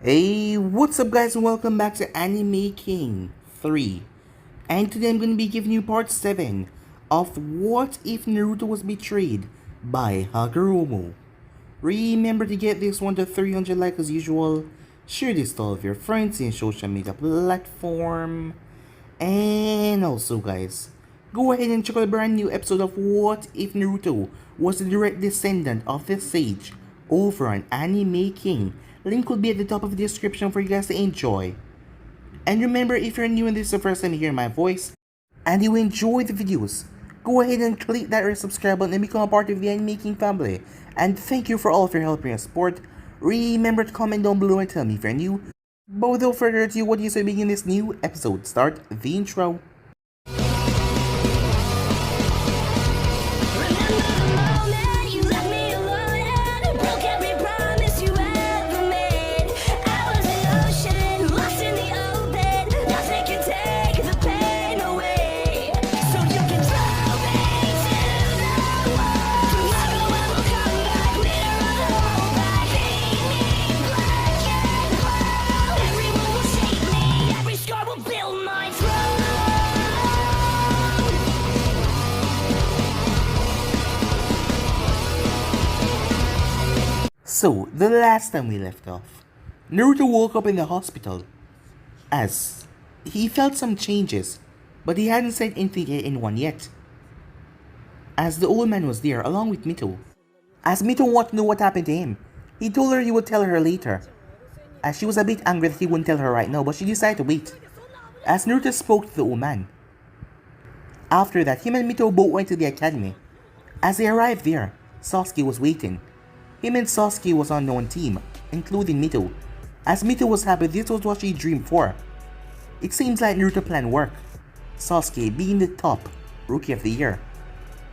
Hey, what's up guys and welcome back to Anime King 3. And today I'm going to be giving you part 7 of What If Naruto Was Betrayed by Hagoromo. Remember to get this one to 300 likes as usual, share this to all of your friends in social media platform, and also guys, go ahead and check out a brand new episode of What If Naruto Was the direct descendant of the sage over on Anime King. Link will be at the top of the description for you guys to enjoy. And remember, if you're new and this is the first time you hear my voice, and you enjoy the videos, go ahead and click that red subscribe button and become a part of the Anime King family. And thank you for all of your help and your support. Remember to comment down below and tell me if you're new. But without further ado, what do you say we begin this new episode? Start the intro. So, the last time we left off, Naruto woke up in the hospital as he felt some changes, but he hadn't said anything to anyone yet. As the old man was there along with Mito. As Mito wanted to know what happened to him, he told her he would tell her later. As she was a bit angry that he wouldn't tell her right now, but she decided to wait. As Naruto spoke to the old man. After that, him and Mito both went to the academy. As they arrived there, Sasuke was waiting. Him and Sasuke was on one team, including Mito, as Mito was happy this was what she dreamed for. It seems like Naruto plan worked, Sasuke being the top Rookie of the Year,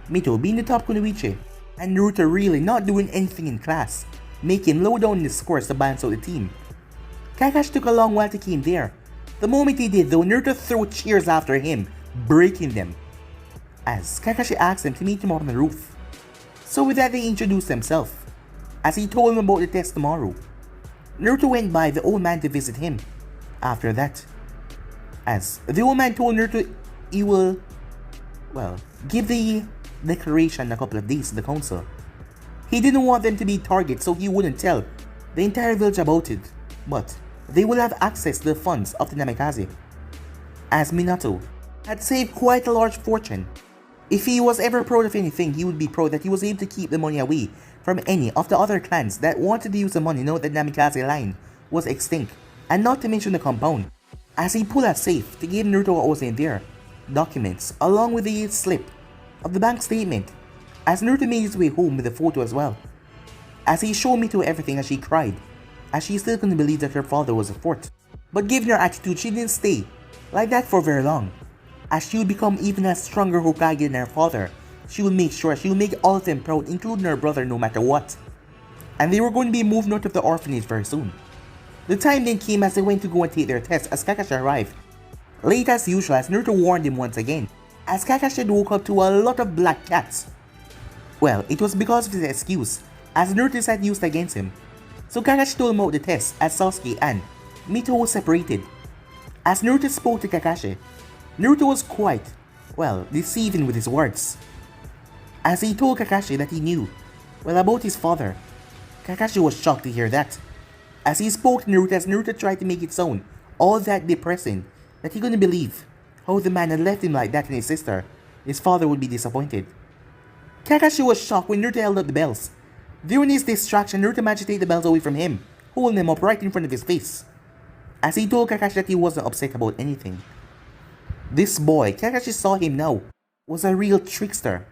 Mito being the top Kunoichi, and Naruto really not doing anything in class, making low down in the scores to balance out the team. Kakashi took a long while to came there. The moment he did though, Naruto threw chairs after him, breaking them, as Kakashi asked him to meet him up on the roof. So with that they introduced themselves. As he told him about the test tomorrow, Naruto went by the old man to visit him. After that, as the old man told Naruto he will, give the declaration a couple of days to the council. He didn't want them to be targets so he wouldn't tell the entire village about it, but they will have access to the funds of the Namikaze. As Minato had saved quite a large fortune. If he was ever proud of anything, he would be proud that he was able to keep the money away from any of the other clans that wanted to use the money now that Namikaze line was extinct, and not to mention the compound. As he pulled out safe to give Naruto what was in there, documents along with the slip of the bank statement, as Naruto made his way home with the photo as well. As he showed Mito everything as she cried, as she still couldn't believe that her father was a fort. But given her attitude, she didn't stay like that for very long. As she would become even a stronger Hokage than her father, she would make sure she would make all of them proud, including her brother, no matter what. And they were going to be moved out of the orphanage very soon. The time then came as they went to go and take their test as Kakashi arrived. Late as usual, as Naruto warned him once again, as Kakashi had woke up to a lot of black cats. Well, it was because of his excuse, as Naruto had used against him. So Kakashi told him about the test as Sasuke and Mito was separated. As Naruto spoke to Kakashi, Naruto was quite, deceiving with his words. As he told Kakashi that he knew, about his father. Kakashi was shocked to hear that. As he spoke to Naruto, as Naruto tried to make it sound all that depressing that he couldn't believe how the man had left him like that and his father would be disappointed. Kakashi was shocked when Naruto held up the bells. During his distraction, Naruto managed to take the bells away from him, holding them up right in front of his face. As he told Kakashi that he wasn't upset about anything. This boy, Kakashi saw him now, was a real trickster.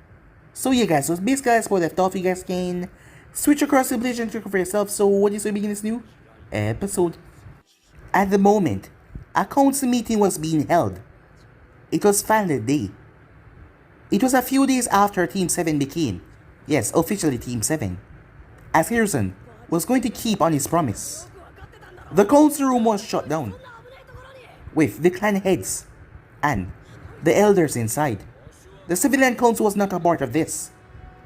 So yeah guys, so basically that's what I thought. You guys can switch across the village and check for yourself. So what do you say begin this new episode? At the moment, a council meeting was being held. It was finally the day. It was a few days after Team 7 became, yes, officially Team 7, as Hiruzen was going to keep on his promise. The council room was shut down, with the clan heads and the elders inside. The civilian council was not a part of this.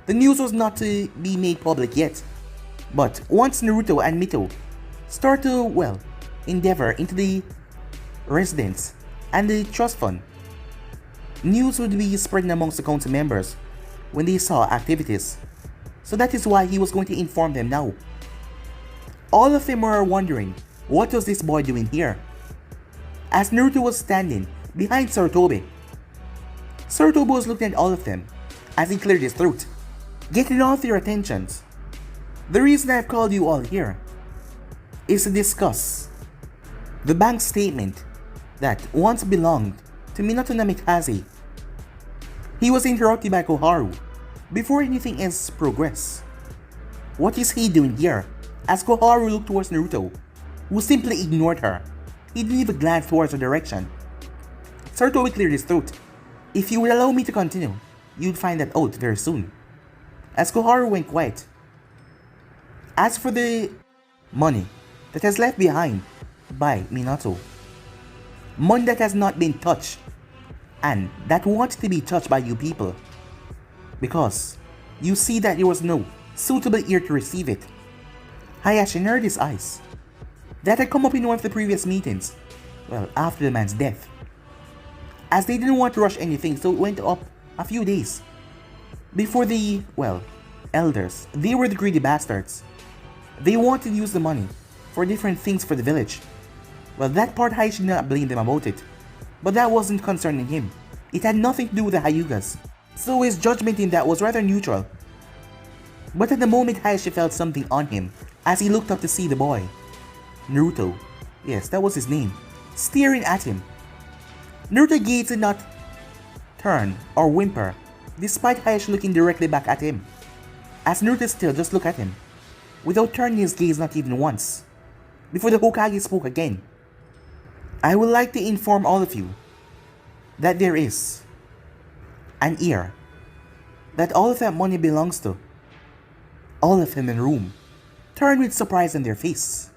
The news was not to be made public yet. But once Naruto and Mito start to, well, endeavor into the residents and the trust fund. News would be spreading amongst the council members when they saw activities, so that is why he was going to inform them now. All of them were wondering, what was this boy doing here? As Naruto was standing behind Sarutobi, Sarutobi was looking at all of them as he cleared his throat, getting all of their attentions. The reason I've called you all here is to discuss the bank statement that once belonged to Minato Namikaze. He was interrupted by Koharu before anything else progressed. What is he doing here? As Koharu looked towards Naruto, who simply ignored her. He didn't even glance towards her direction. Sarutobi cleared his throat. If you would allow me to continue, you'd find that out very soon. As Koharu went quiet. As for the money that has left behind by Minato, money that has not been touched and that wanted to be touched by you people, because you see that there was no suitable ear to receive it. Hayashi narrowed his eyes. That had come up in one of the previous meetings, well, after the man's death. As they didn't want to rush anything, so it went up a few days before the, well, elders. They were the greedy bastards. They wanted to use the money for different things for the village. Well, that part Hayashi did not blame them about it, but that wasn't concerning him. It had nothing to do with the Hyugas, so his judgment in that was rather neutral. But at the moment, Hayashi felt something on him as he looked up to see the boy, Naruto, yes, that was his name, staring at him. Naruto gaze did not turn or whimper, despite Hayashi looking directly back at him, as Naruto still just looked at him, without turning his gaze not even once, before the Hokage spoke again. I would like to inform all of you that there is an ear that all of that money belongs to. All of them in the room turned with surprise on their face,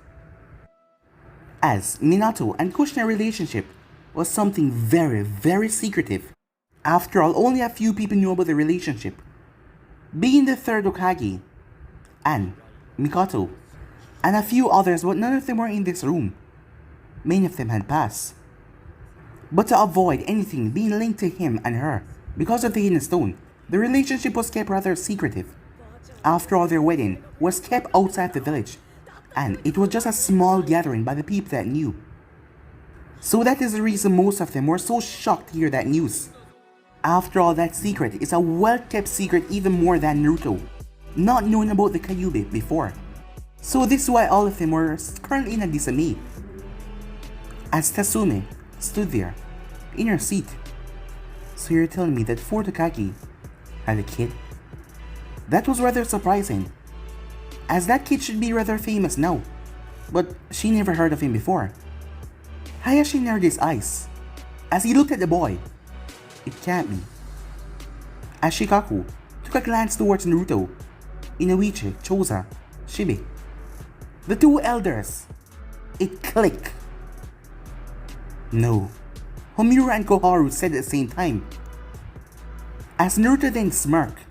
as Minato and Kushina relationship was something very, very secretive. After all, only a few people knew about the relationship, being the third Hokage and Mikoto, and a few others, but none of them were in this room. Many of them had passed. But to avoid anything being linked to him and her, because of the hidden stone, the relationship was kept rather secretive. After all, their wedding was kept outside the village, and it was just a small gathering by the people that knew. So that is the reason most of them were so shocked to hear that news. After all, that secret is a well-kept secret, even more than Naruto not knowing about the Kyuubi before. So this is why all of them were currently in a dismay. As Tasume stood there, in her seat. So you're telling me that fourth Hokage had a kid? That was rather surprising, as that kid should be rather famous now, but she never heard of him before. Hayashi narrowed his eyes as he looked at the boy. It can't be. As Shikaku took a glance towards Naruto, Inoichi, Choza, Shibe, the two elders, it clicked. No, Homura and Koharu said at the same time. As Naruto then smirked.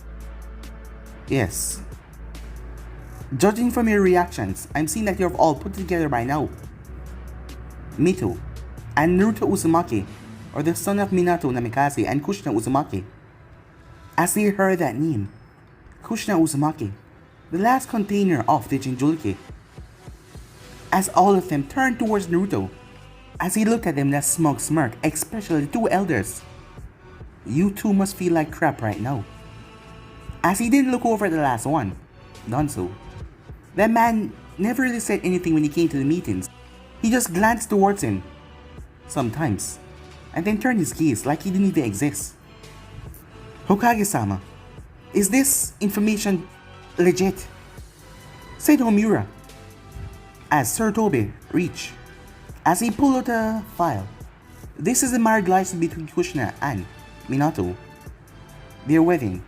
Yes. Judging from your reactions, I'm seeing that you have all put together by now. Mito and Naruto Uzumaki are the son of Minato Namikaze and Kushina Uzumaki. As they heard that name, Kushina Uzumaki, the last container of the Jinchuriki. As all of them turned towards Naruto, as he looked at them with a smug smirk, especially the two elders. You two must feel like crap right now. As he didn't look over at the last one, Danzo. That man never really said anything when he came to the meetings. He just glanced towards him, sometimes, and then turned his gaze like he didn't even exist. Hokage-sama, is this information legit? Said Homura, as Sarutobi reached. As he pulled out a file. This is the marriage license between Kushina and Minato. Their wedding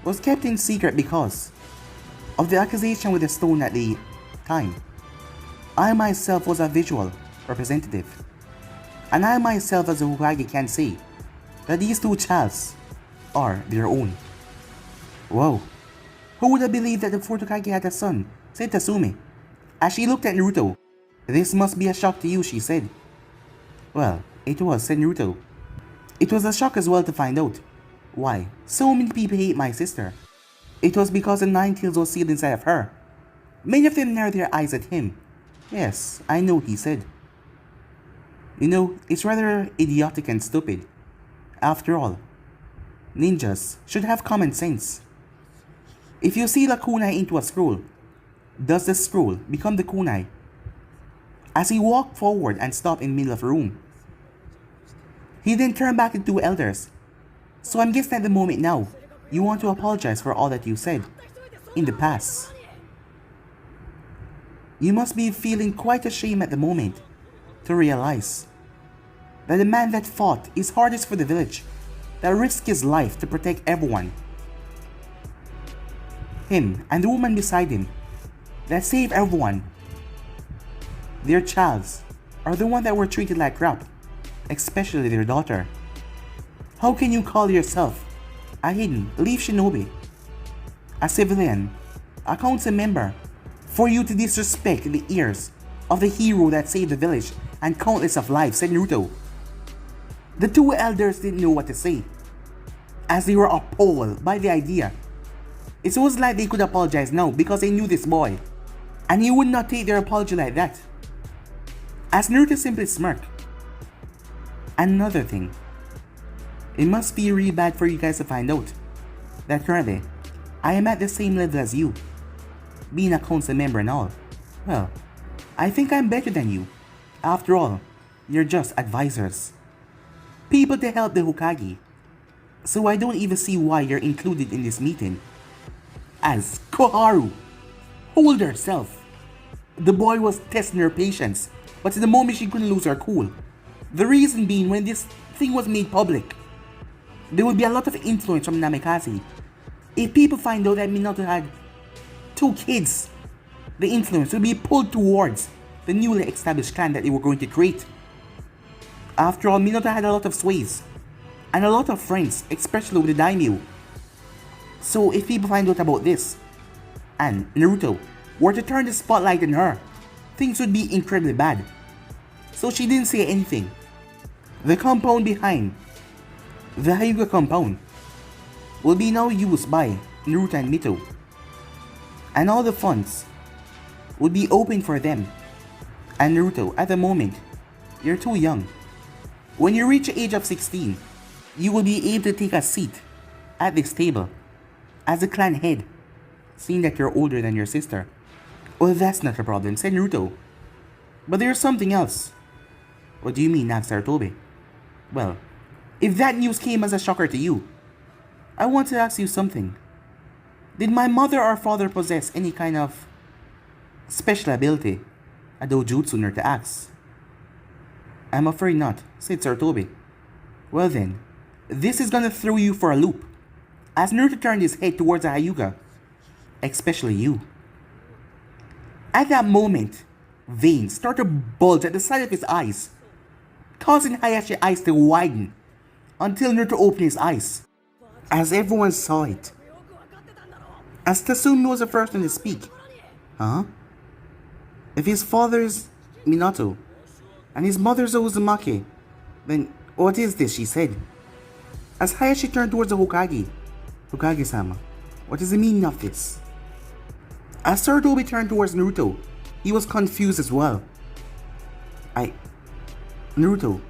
was kept in secret because of the accusation with the stone at the time. I myself was a visual representative, and I myself as a Hokage can say that these two childs are their own. Wow, who would have believed that the fourth Hokage had a son? Said Tasume, as she looked at Naruto, This must be a shock to you, she said. Well, it was, said Naruto. It was a shock as well to find out why so many people hate my sister. It was because the 9 tails was sealed inside of her. Many of them narrowed their eyes at him. Yes, I know, he said. You know, it's rather idiotic and stupid. After all, ninjas should have common sense. If you seal a kunai into a scroll, does the scroll become the kunai? As he walked forward and stopped in the middle of the room, he then turned back to the 2 elders. So I'm guessing at the moment now, you want to apologize for all that you said in the past. You must be feeling quite ashamed at the moment to realize that the man that fought his hardest for the village, that risked his life to protect everyone, him and the woman beside him, that saved everyone, their childs are the one that were treated like crap, especially their daughter. How can you call yourself a hidden elite shinobi, a civilian, a council member, for you to disrespect the ears of the hero that saved the village and countless of lives, said Naruto. The 2 elders didn't know what to say, as they were appalled by the idea. It was like they could apologize now because they knew this boy, and he would not take their apology like that. As Naruto simply smirked. Another thing, it must be really bad for you guys to find out that currently I am at the same level as you, being a council member and all. Well, I think I'm better than you. After all, you're just advisors, people to help the Hokage. So I don't even see why you're included in this meeting. As Koharu, hold herself. The boy was testing her patience, but at the moment she couldn't lose her cool. The reason being, when this thing was made public, there would be a lot of influence from Namikaze. If people find out that Minato had 2 kids, the influence would be pulled towards the newly established clan that they were going to create. After all, Minato had a lot of sways and a lot of friends, especially with the daimyo. So if people find out about this, and Naruto were to turn the spotlight on her, things would be incredibly bad. So she didn't say anything. The compound behind the Hyuga compound will be now used by Naruto and Mito, and all the funds would be open for them. And Naruto, at the moment, you're too young. When you reach the age of 16, you will be able to take a seat at this table as the clan head, seeing that you're older than your sister. Well, that's not a problem, said Naruto. But there's something else. What do you mean, asked Sarutobi? Well, if that news came as a shocker to you, I want to ask you something. Did my mother or father possess any kind of special ability, a dojutsu, Naruto asked. I'm afraid not, said Sarutobi. Well then, this is gonna throw you for a loop. As Naruto turned his head towards the Hyuga, especially you. At that moment, veins started to bulge at the side of his eyes, causing Hayashi's eyes to widen until Naruto opened his eyes. As everyone saw it, as Tasumi was the first one to speak. Huh? If his father's Minato and his mother's Uzumaki, then what is this, she said. As Hayashi turned towards the Hokage. Hokage-sama, what is the meaning of this? As Sarutobi turned towards Naruto, he was confused as well. Naruto,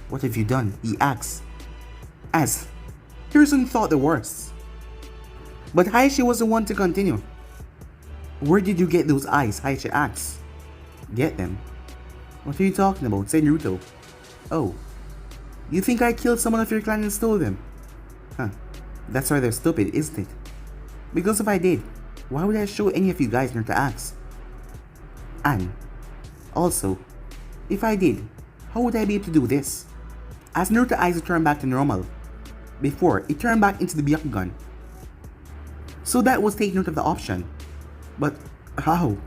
what have you done? He asked. As Hiruzen thought the worst. But Hayashi was the one to continue. Where did you get those eyes? Hayashi asked. Get them? What are you talking about? Said Naruto. Oh, you think I killed someone of your clan and stole them? Huh, that's rather stupid, isn't it? Because if I did, why would I show any of you guys? Naruto asked. And also, if I did, how would I be able to do this? As Naruto's eyes turned back to normal, before it turned back into the Byakugan. So that was taken out of the option. But how?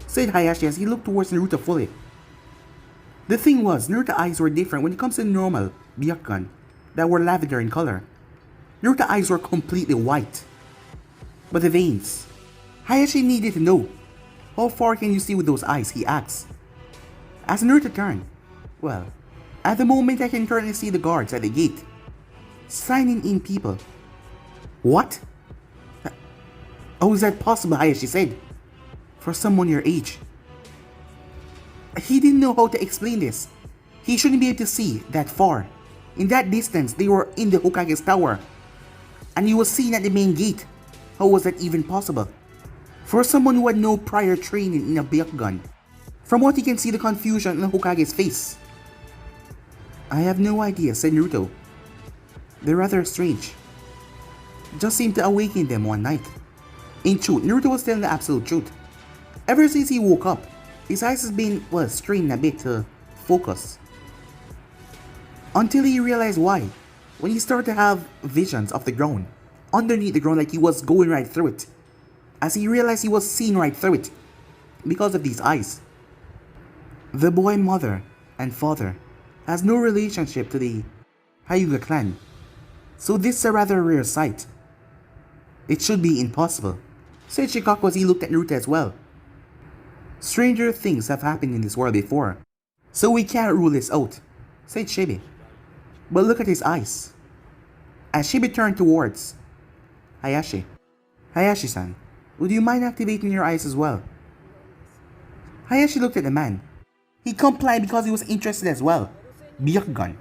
Said Hayashi as he looked towards Naruto fully. The thing was, Naruto's eyes were different when it comes to normal Byakugan that were lavender in color. Naruto's eyes were completely white. But the veins, Hayashi needed to know How far can you see with those eyes? He asks. As Naruto turned, well, at the moment I can currently see the guards at the gate, signing in people. What? How is that possible, Hayashi said, for someone your age? He didn't know how to explain this. He shouldn't be able to see that far. In that distance, they were in the Hokage's tower, and he was seen at the main gate. How was that even possible? For someone who had no prior training in a Byakugan, from what he can see the confusion on Hokage's face. I have no idea, said Naruto. They're rather strange. Just seemed to awaken them one night. In truth, Naruto was telling the absolute truth. Ever since he woke up, his eyes has been, well, strained a bit to focus. Until he realized why, when he started to have visions of the ground, underneath the ground, like he was going right through it. As he realized he was seeing right through it, because of these eyes. The boy mother and father has no relationship to the Hyuga clan, so this is a rather rare sight. It should be impossible, said Shikaku as he looked at Naruto as well. Stranger things have happened in this world before, so we can't rule this out, said Shibi. But look at his eyes. As Shibi turned towards Hayashi. Hayashi-san, would you mind activating your eyes as well? Hayashi looked at the man. He complied because he was interested as well. Byakugan.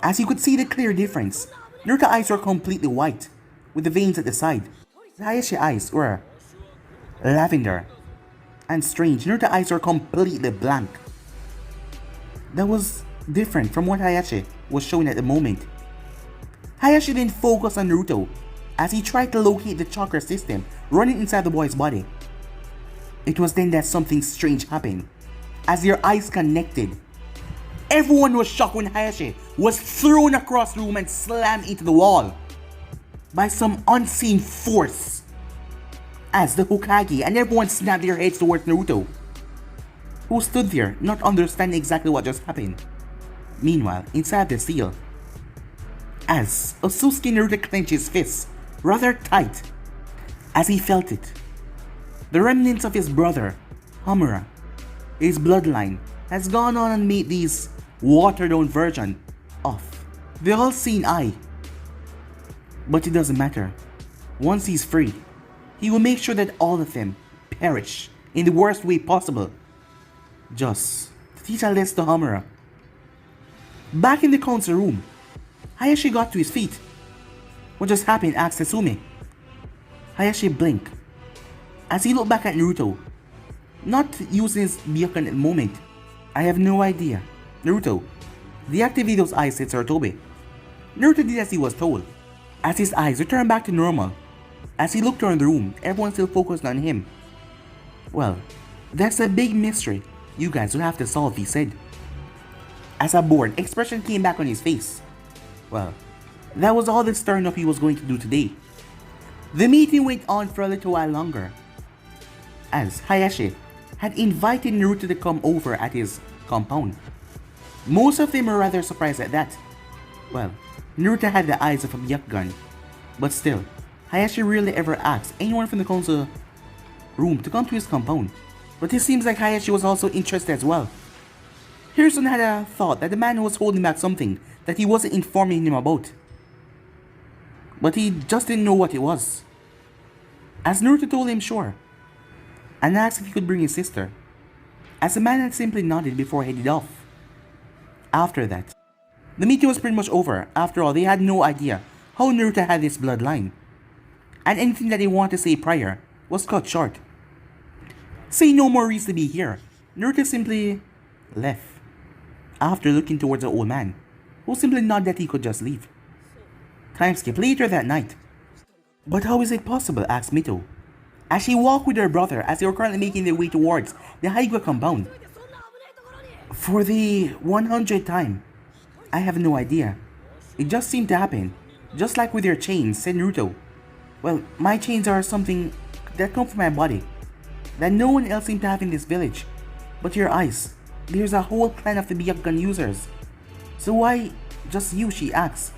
As he could see the clear difference, Naruto's eyes were completely white, with the veins at the side. Hayashi's eyes were lavender. And strange, Naruto's eyes were completely blank. That was different from what Hayashi was showing at the moment. Hayashi didn't focus on Naruto as he tried to locate the chakra system running inside the boy's body. It was then that something strange happened. As their eyes connected, everyone was shocked when Hayashi was thrown across the room and slammed into the wall by some unseen force. As the Hokage and everyone snapped their heads towards Naruto, who stood there not understanding exactly what just happened. Meanwhile, inside the seal, as Osusuke Naruto clenched his fists rather tight as he felt it, the remnants of his brother, Hamura, his bloodline, has gone on and made these watered-down version of the all-seeing eye. But it doesn't matter. Once he's free, he will make sure that all of them perish in the worst way possible, just to teach a lesson to Hamura. Back in the council room, Hayashi got to his feet. What just happened? Asked Tetsumi. Hayashi blinked as he looked back at Naruto, not using his Byakugan at the moment. I have no idea. Naruto, deactivate those eyes, said Sarutobi. Naruto did as he was told, as his eyes returned back to normal. As he looked around the room, everyone still focused on him. Well, that's a big mystery you guys will have to solve, he said. As a bored expression came back on his face. Well, that was all the stirring up he was going to do today. The meeting went on for a little while longer, as Hayashi had invited Naruto to come over at his compound. Most of them were rather surprised at that. Well, Naruto had the eyes of a Byakugan, but still, Hayashi rarely ever asked anyone from the council room to come to his compound. But it seems like Hayashi was also interested as well. Harrison had a thought that the man was holding back something that he wasn't informing him about. But he just didn't know what it was. As Naruto told him sure, and asked if he could bring his sister, as the man had simply nodded before headed off. After that, the meeting was pretty much over. After all, they had no idea how Naruto had this bloodline, and anything that they wanted to say prior was cut short. Saying no more reason to be here, Naruto simply left, after looking towards the old man, who simply nodded that he could just leave. Time skip later that night. But how is it possible? Asked Mito, as she walked with her brother as they were currently making their way towards the Hyuga compound. For the 100th time, I have no idea. It just seemed to happen, just like with your chains, said Naruto. Well, my chains are something that come from my body, that no one else seemed to have in this village. But your eyes, there's a whole clan of the Byakugan users. So why just you, she asks.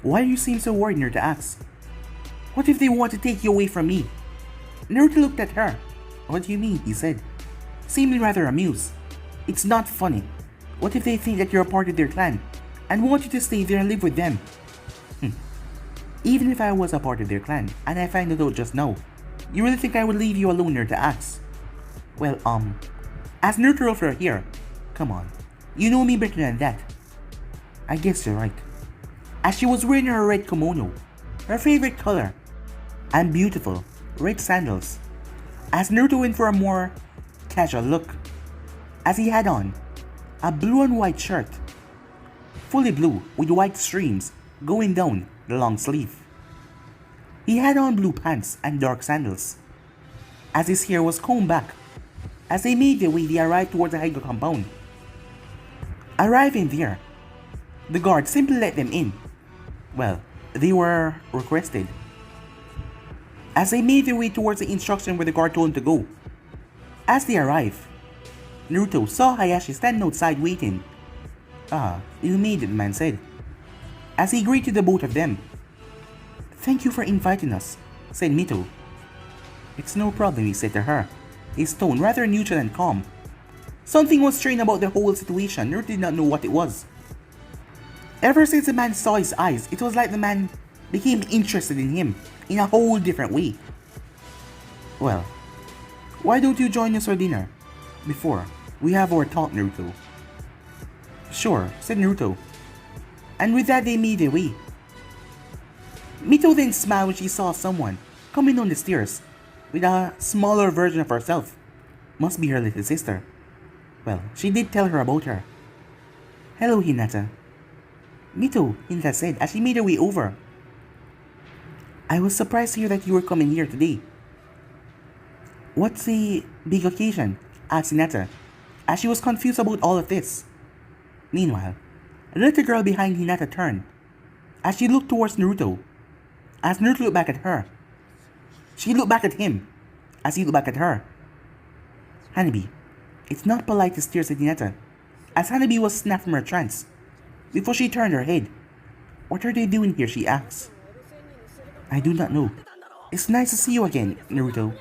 Why do you seem so worried, Naruto asks. What if they want to take you away from me? Naruto looked at her. What do you mean? He said, seeming rather amused. It's not funny. What if they think that you're a part of their clan and want you to stay there and live with them? Even if I was a part of their clan and I find it out just now, you really think I would leave you alone there to ask? Well, as neutral for here, come on, you know me better than that. I guess you're right. As she was wearing her red kimono, her favorite color, and beautiful red sandals, as Naruto went for a more casual look, as he had on a blue and white shirt, fully blue with white streams going down the long sleeve. He had on blue pants and dark sandals. As his hair was combed back, as they made their way, they arrived towards the Hyuga compound. Arriving there, the guard simply let them in. Well, they were requested. As they made their way towards the instruction where the guard told them to go. As they arrived, Naruto saw Hayashi standing outside waiting. "Ah, you made it," the man said, as he greeted the both of them. "Thank you for inviting us," said Mito. "It's no problem," he said to her, his tone rather neutral and calm. Something was strange about the whole situation. Naruto did not know what it was. Ever since the man saw his eyes, it was like the man became interested in him in a whole different way. "Well, why don't you join us for dinner? Before we have our talk, Naruto." "Sure," said Naruto. And with that they made their way. Mito then smiled when she saw someone coming down the stairs with a smaller version of herself. Must be her little sister. Well, she did tell her about her. "Hello, Hinata." "Mito," Hinata said as she made her way over. "I was surprised to hear that you were coming here today." "What's the big occasion?" asked Hinata, as she was confused about all of this. Meanwhile, the little girl behind Hinata turned, as she looked towards Naruto. As Naruto looked back at her, she looked back at him, as he looked back at her. "Hanabi, it's not polite to stare at Hinata," as Hanabi was snapped from her trance. Before she turned her head, "What are they doing here?" she asked. "I do not know." "It's nice to see you again, Naruto,"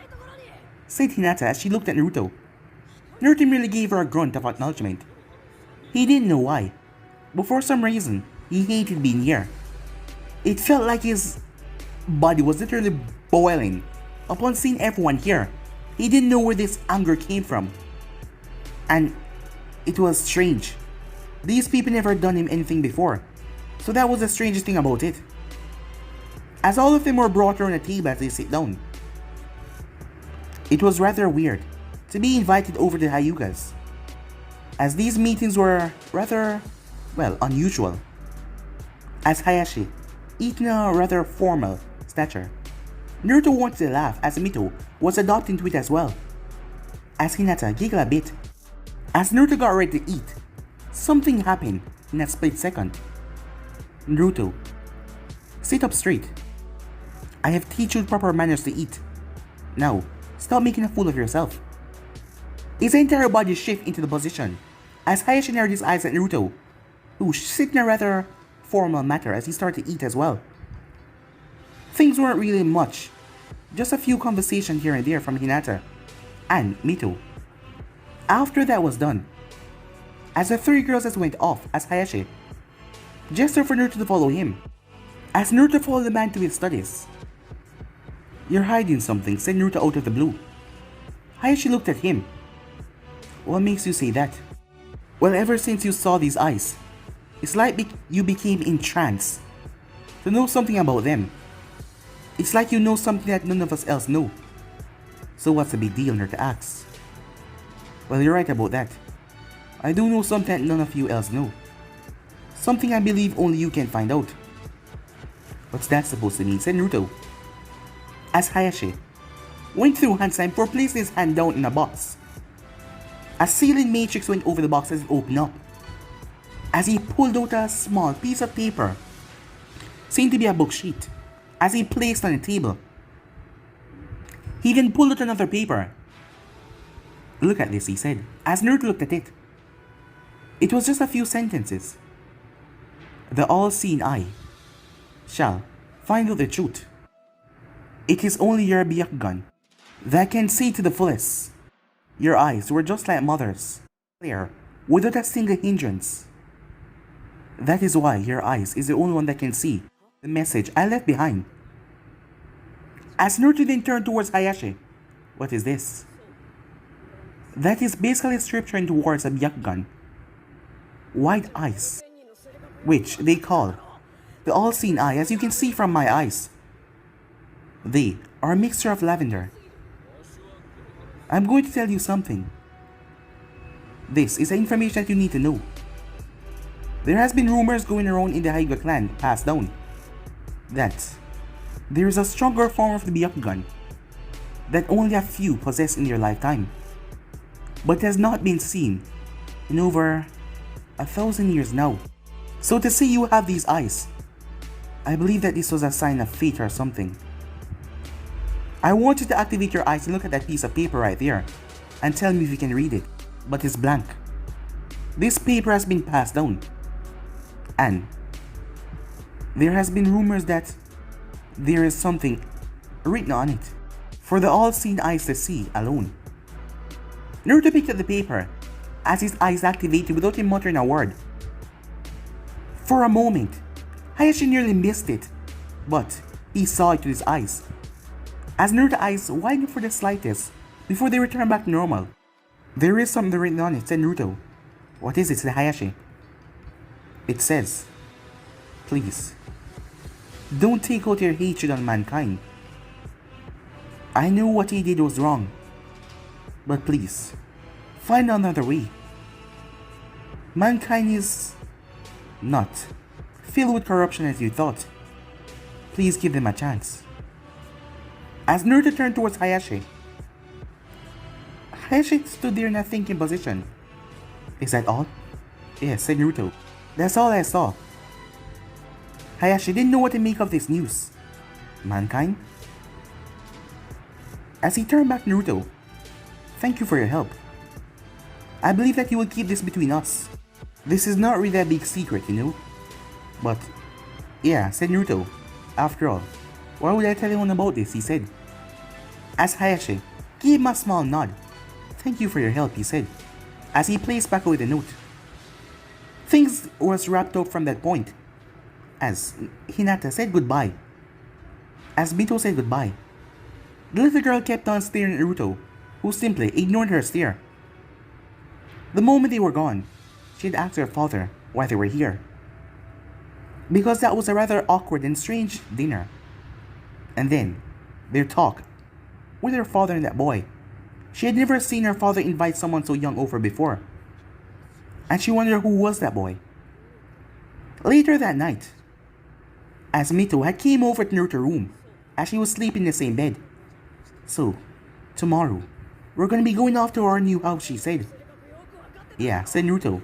said Hinata as she looked at Naruto. Naruto merely gave her a grunt of acknowledgement. He didn't know why, but for some reason, he hated being here. It felt like his body was literally boiling upon seeing everyone here. He didn't know where this anger came from. And it was strange. These people never done him anything before, so that was the strangest thing about it. As all of them were brought around a table as they sit down, it was rather weird to be invited over to Hyuga's, as these meetings were rather, well, unusual. As Hayashi, eating a rather formal stature, Naruto wanted to laugh as Mito was adopting to it as well. As Hinata giggled a bit. As Naruto got ready to eat, something happened in a split second. "Naruto, sit up straight. I have taught you proper manners to eat. Now, stop making a fool of yourself." His entire body shifted into the position as Hayashi narrowed his eyes at Naruto, who sit in a rather formal manner as he started to eat as well. Things weren't really much, just a few conversations here and there from Hinata and Mito. After that was done, as the three girls just went off, as Hayashi gestured for Naruto to follow him, as Naruto followed the man to his studies. "You're hiding something," said Naruto out of the blue. Hayashi looked at him. "What makes you say that?" "Well, ever since you saw these eyes, it's like you became entranced to know something about them. It's like you know something that none of us else know. So what's the big deal?" Naruto asks. "Well, you're right about that. I do know something that none of you else know. Something I believe only you can find out." "What's that supposed to mean?" said Naruto. As Hayashi went through hand sign for placing his hand down in a box. A sealing matrix went over the box as it opened up. As he pulled out a small piece of paper, seemed to be a book sheet, as he placed on the table. He then pulled out another paper. "Look at this," he said, as Naruto looked at it. It was just a few sentences. "The all-seeing eye shall find out the truth. It is only your Byakugan that can see to the fullest. Your eyes were just like mother's, clear, without a single hindrance. That is why your eyes is the only one that can see the message I left behind. As Naruto then turned towards Hayashi, what is this? That is basically scripture towards a Byakugan. White eyes, which they call the all-seeing eye, as you can see from my eyes. They are a mixture of lavender. I'm going to tell you something. This is the information that you need to know. There has been rumors going around in the Hyuga clan passed down that there is a stronger form of the Byakugan that only a few possess in their lifetime, but has not been seen in over 1,000 years now. So to say you have these eyes, I believe that this was a sign of fate or something. I want you to activate your eyes and look at that piece of paper right there and tell me if you can read it, but it's blank. This paper has been passed down, and there has been rumors that there is something written on it for the all-seeing eyes to see alone. Naruto picked up the paper as his eyes activated without him muttering a word. For a moment, Hayashi nearly missed it, but he saw it with his eyes. As Naruto's eyes widened for the slightest before they returned back to normal. There is something written on it, said Naruto. What is it, said Hayashi. It says, please, don't take out your hatred on mankind. I know what he did was wrong, but please, find another way. Mankind is not filled with corruption as you thought. Please give them a chance. As Naruto turned towards Hayashi, Hayashi stood there in a thinking position. Is that all? Yes, said Naruto. That's all I saw. Hayashi didn't know what to make of this news. Mankind? As he turned back to Naruto, thank you for your help. I believe that you will keep this between us. This is not really a big secret, you know? But, yeah, said Naruto. After all, why would I tell anyone about this, he said. As Hayashi gave him a small nod. Thank you for your help, he said, as he placed back away the note. Things was wrapped up from that point, as Hinata said goodbye. As Mito said goodbye, the little girl kept on staring at Naruto, who simply ignored her stare. The moment they were gone, she had asked her father why they were here, because that was a rather awkward and strange dinner. And then, their talk with her father and that boy. She had never seen her father invite someone so young over before, and she wondered who was that boy. Later that night, as Mito had came over to Naruto's room, as she was sleeping in the same bed. So, tomorrow, we're gonna be going off to our new house, she said. Yeah, said Naruto.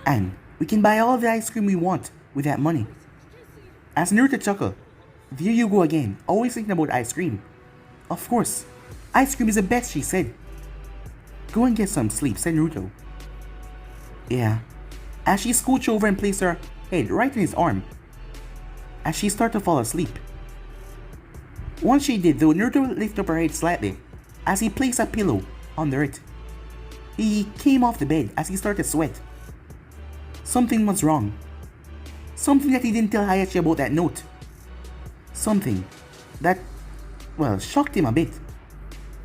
And we can buy all the ice cream we want with that money. As Naruto chuckled, there you go again, always thinking about ice cream. Of course, ice cream is the best, she said. Go and get some sleep, said Naruto. Yeah, as she scooched over and placed her head right in his arm, as she started to fall asleep. Once she did though, Naruto lifted up her head slightly, as he placed a pillow under it. He came off the bed as he started to sweat. Something was wrong. Something that he didn't tell Hayashi about that note. Something that, well, shocked him a bit.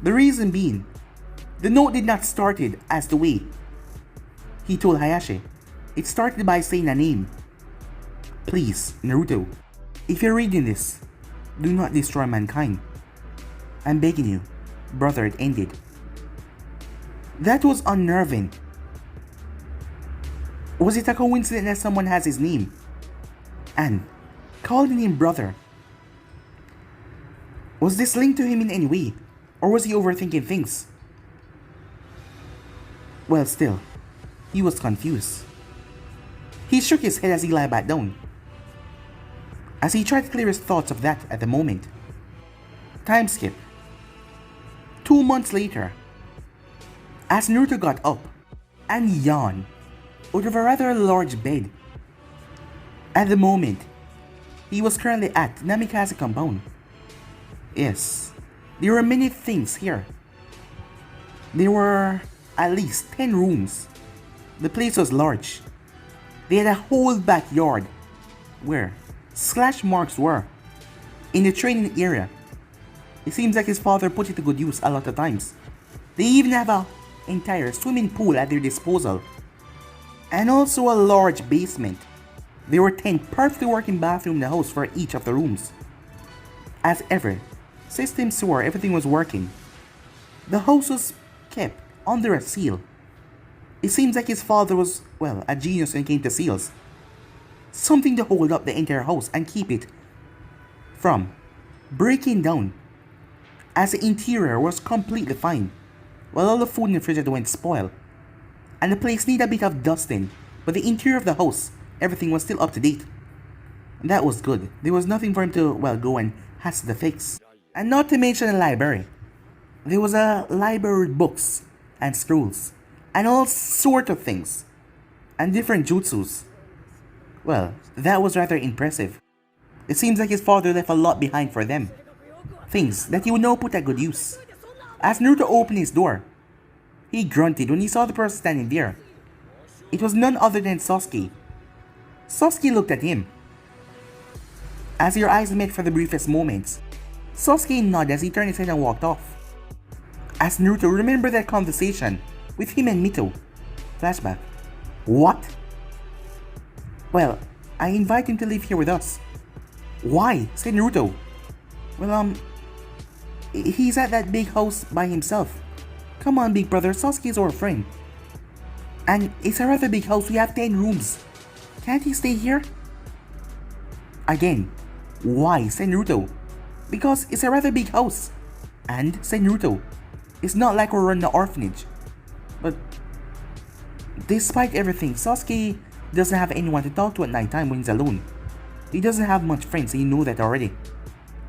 The reason being, the note did not started as the way he told Hayashi. It started by saying a name. Please, Naruto, if you're reading this, do not destroy mankind. I'm begging you, brother, it ended. That was unnerving. Was it a coincidence that someone has his name and calling him brother? Was this linked to him in any way, or was he overthinking things? Well, still, he was confused. He shook his head as he lay back down, as he tried to clear his thoughts of that at the moment. Time skip. 2 months later, as Naruto got up and yawned out of a rather large bed. At the moment, he was currently at Namikaze compound. Yes, There were many things here. There were at least 10 rooms. The place was large. They had a whole backyard where slash marks were in the training area. It seems like his father put it to good use a lot of times. They even have an entire swimming pool at their disposal. And also a large basement. There were 10 perfectly working bathrooms in the house for each of the rooms. As ever, systems swore everything was working. The house was kept under a seal. It seems like his father was, well, a genius when it came to seals. Something to hold up the entire house and keep it from breaking down, as the interior was completely fine, while all the food in the refrigerator went spoil. And the place needed a bit of dusting, but the interior of the house, everything was still up to date. And that was good. There was nothing for him to, well, go and hassle the fix. And not to mention the library. There was a library with books and scrolls and all sort of things and different jutsus. Well, that was rather impressive. It seems like his father left a lot behind for them. Things that he would now put at good use. As Naruto opened his door, he grunted when he saw the person standing there. It was none other than Sasuke. Sasuke looked at him. As their eyes met for the briefest moments, Sasuke nodded as he turned his head and walked off. As Naruto remembered that conversation with him and Mito. Flashback. What? Well, I invite him to live here with us. Why? Said Naruto. Well, he's at that big house by himself. Come on, big brother, Sasuke's our friend. And it's a rather big house, we have 10 rooms. Can't he stay here? Again, why? Said Naruto. Because it's a rather big house. And, said Naruto, it's not like we're running an orphanage. But, despite everything, Sasuke doesn't have anyone to talk to at night time when he's alone. He doesn't have much friends, and you know that already.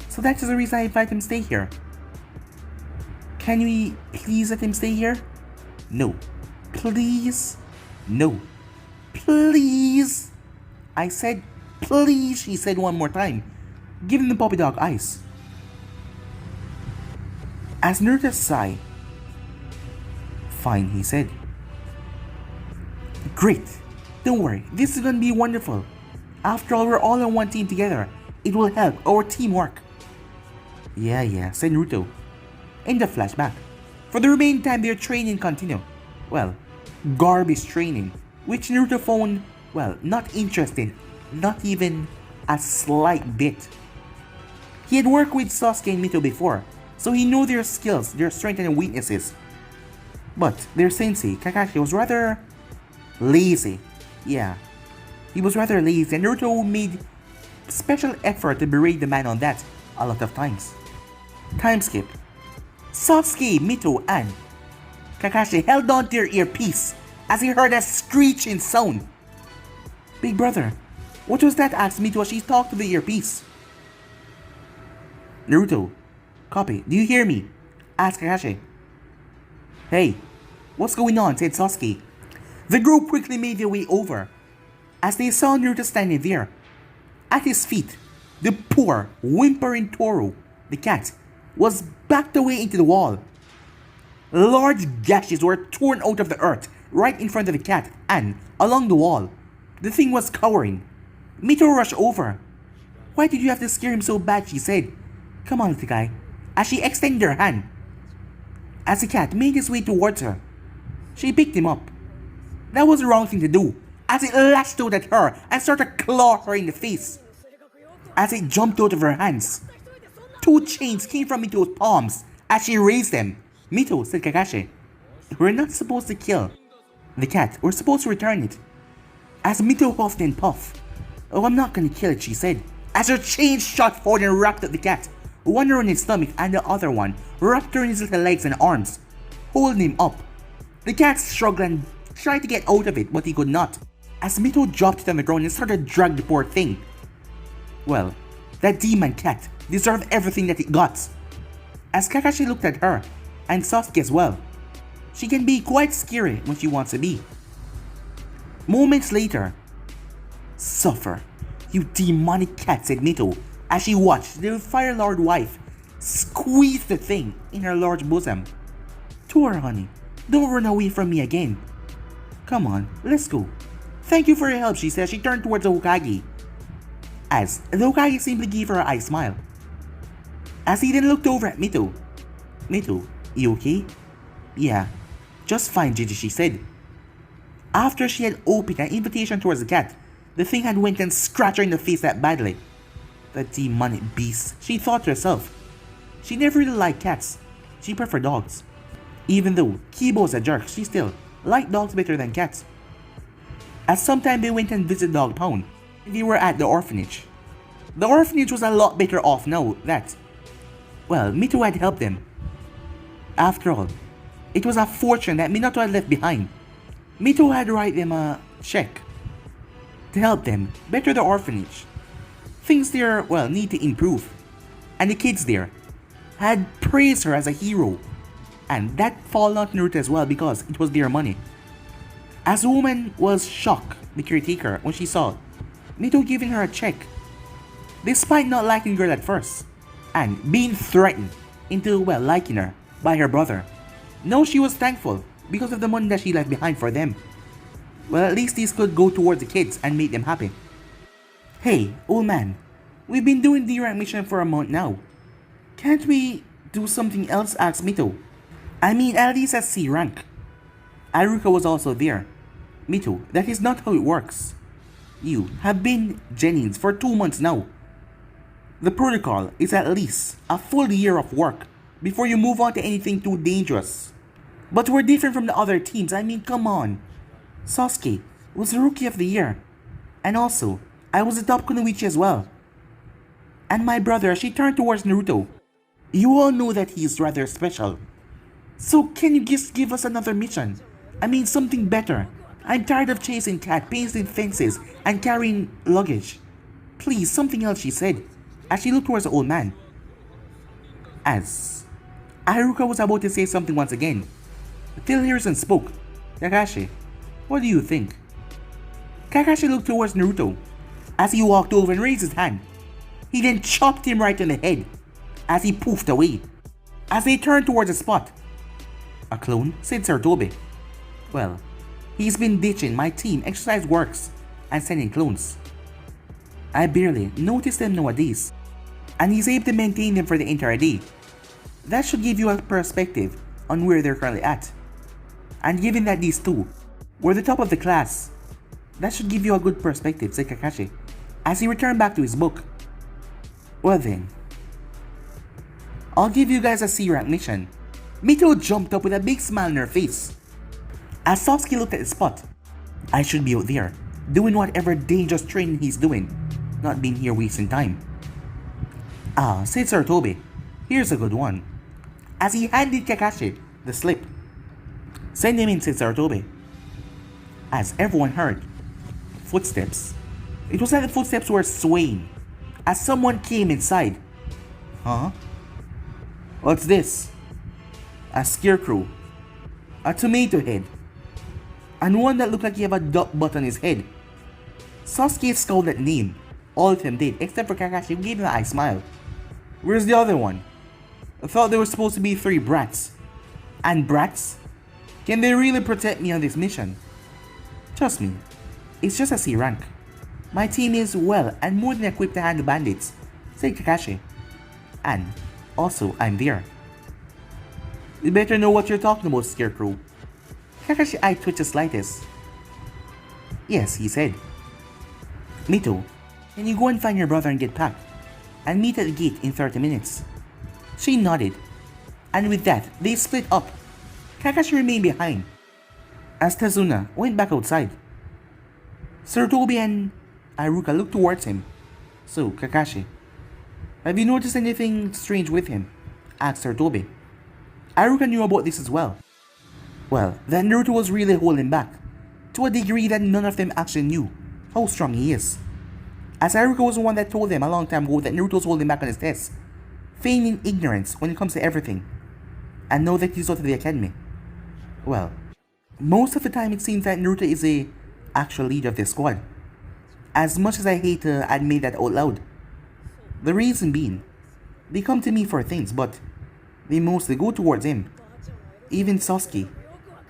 So that's the reason I invite him to stay here. Can we please let him stay here? No. Please? No. Please? I said please, she said one more time, giving the puppy dog eyes. As Naruto sighed, fine, he said. Great. Don't worry, this is gonna be wonderful. After all, we're all on one team together. It will help our teamwork. Yeah, said Naruto. In the flashback. For the remaining time, their training continued. Well, garbage training, which Naruto found, well, not interesting, not even a slight bit. He had worked with Sasuke and Mito before, so he knew their skills, their strengths and weaknesses. But their sensei, Kakashi, was rather lazy. Yeah, he was rather lazy, and Naruto made special effort to berate the man on that a lot of times. Time skip. Sasuke, Mito, and Kakashi held on to their earpiece as he heard a screeching sound. Big brother, what was that? Asked Mito as she talked to the earpiece. Naruto, copy, do you hear me? Asked Kakashi. Hey, what's going on? Said Sasuke. The group quickly made their way over as they saw Naruto standing there. At his feet, the poor, whimpering Toro, the cat, was backed away into the wall. Large gashes were torn out of the earth right in front of the cat and along the wall. The thing was cowering. Mito rushed over. Why did you have to scare him so bad? She said. Come on, little guy. As she extended her hand. As the cat made his way towards her, she picked him up. That was the wrong thing to do, as it lashed out at her and started to claw her in the face. As it jumped out of her hands, 2 chains came from Mito's palms as she raised them. Mito, said Kakashi, we're not supposed to kill the cat, we're supposed to return it. As Mito huffed and puffed, oh, I'm not gonna kill it, she said, as her chains shot forward and wrapped up the cat, one around his stomach and the other one wrapped around his little legs and arms, holding him up. The cat struggled and tried to get out of it, but he could not, as Mito dropped it on the ground and started to drag the poor thing. Well, that demon cat deserved everything that it got. As Kakashi looked at her, and Sasuke as well, she can be quite scary when she wants to be. Moments later, suffer, you demonic cat, said Mito, as she watched the Fire Lord wife squeezed the thing in her large bosom. To her, honey, don't run away from me again. Come on, let's go. Thank you for your help, she said. She turned towards the Hokage, as the Hokage simply gave her an eye smile. As he then looked over at Mito. Mito, you okay? Yeah, just fine, Gigi, she said. After she had opened an invitation towards the cat, the thing had went and scratched her in the face that badly. The demonic beast, she thought to herself. She never really liked cats. She preferred dogs. Even though Kibo's a jerk, she still liked dogs better than cats. At some time they went and visited Dog Pound. They were at the orphanage. The orphanage was a lot better off now that, well, Mito had helped them. After all, it was a fortune that Minato had left behind. Mito had write them a check to help them better the orphanage. Things there, well, need to improve. And the kids there had praised her as a hero. And that fall on Naruto as well because it was their money. As the woman was shocked, the caretaker, when she saw Mito giving her a check, despite not liking the girl at first, and being threatened into, well, liking her by her brother. No, she was thankful because of the money that she left behind for them. Well, at least these could go towards the kids and make them happy. Hey, old man, we've been doing the rank mission for a month now. Can't we do something else? Asked Mito. I mean, at least at C rank. Aruka was also there. Mito, that is not how it works. You have been Jennings for 2 months now. The protocol is at least a full year of work before you move on to anything too dangerous. But we're different from the other teams, I mean, come on. Sasuke was the Rookie of the Year. And also, I was the top Kunoichi as well. And my brother, she turned towards Naruto. You all know that he is rather special. So can you just give us another mission? I mean, something better. I'm tired of chasing cat, painting fences, and carrying luggage. Please, something else, she said, as she looked towards the old man. As Haruka was about to say something once again, Phil Harrison spoke. Kakashi, what do you think? Kakashi looked towards Naruto. As he walked over and raised his hand, he then chopped him right in the head as he poofed away. As they turned towards the spot, a clone, said Sarutobi. Well, he's been ditching my team exercise works and sending clones. I barely notice them nowadays, and he's able to maintain them for the entire day. That should give you a perspective on where they're currently at. And given that these two were the top of the class, that should give you a good perspective, said Kakashi, as he returned back to his book. Well then, I'll give you guys a C rank mission. Mito jumped up with a big smile on her face. As Sasuke looked at the spot, I should be out there, doing whatever dangerous training he's doing, not being here wasting time. Ah, said Sarutobi, here's a good one. As he handed Kakashi the slip. Send him in, said Sarutobi. As everyone heard footsteps, it was like the footsteps were swaying as someone came inside. Huh? What's this? A scarecrow, a tomato head, and one that looked like he had a dot butt on his head. Sasuke scowled at the name. All of them did, except for Kakashi, who gave him an eye smile. Where's the other one? I thought there were supposed to be 3 brats. And brats? Can they really protect me on this mission? Trust me, it's just a C rank. My team is well and more than equipped to handle bandits, said Kakashi. And also, I'm there. You better know what you're talking about, Scarecrow. Kakashi's eye twitched the slightest. Yes, he said. Mito, can you go and find your brother and get packed? And meet at the gate in 30 minutes. She nodded. And with that, they split up. Kakashi remained behind, as Tazuna went back outside. Sarutobi and Haruka looked towards him. So, Kakashi, have you noticed anything strange with him? Asked Sarutobi. Haruka knew about this as well. Well, that Naruto was really holding back, to a degree that none of them actually knew how strong he is. As Haruka was the one that told them a long time ago that Naruto was holding back on his tests, feigning ignorance when it comes to everything, and now that he's out of the academy. Well, most of the time it seems that Naruto is the actual leader of this squad, as much as I hate to admit that out loud. The reason being, They come to me for things, but they mostly go towards him. Even Sasuke.